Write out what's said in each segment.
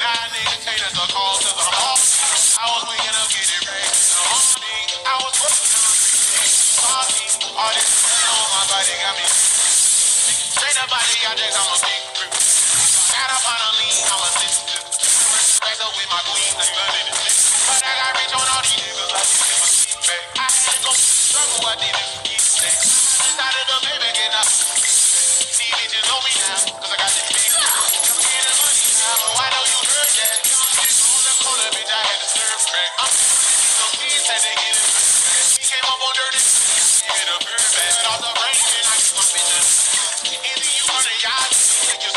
Now niggas say that's a call to the hall. I was waking up getting ready in the morning. I was working on party. All this on my body got me. Straight up body, I just I'm a big crew. Got up on a lean, I'm a sister. Back up with my queen, like London and shit. But I got rich on all these niggas, I did it for back. I had to go struggle, I did it for keep back. Decided to pay back and I see bitches know me now, cause I got this big. I'm getting money now, I know you heard that. On the corner, bitch, I had to serve crack. I'm so kids had to get it. He came up on dirty, get a bird back. All the rain, and I get my bitches. Either you run a yard, take your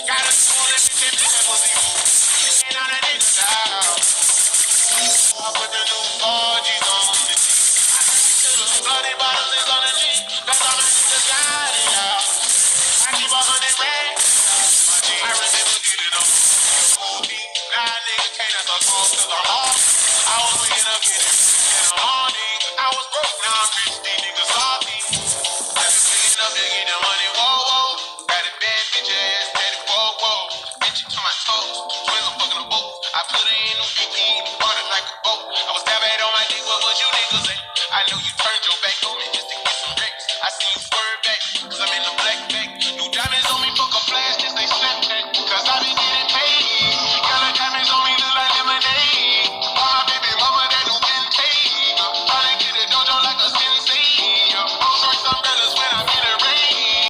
got a school and bitch, and that pussy. And on the niggas out. I put the new 4G's on the G. Bloody bottles is on the G. That's all I niggas got it out. I keep 100 racks. I remember getting on. Now niggas can't have a call to the hall. I was waking up getting in the morning. I was broke, now I'm rich, these niggas.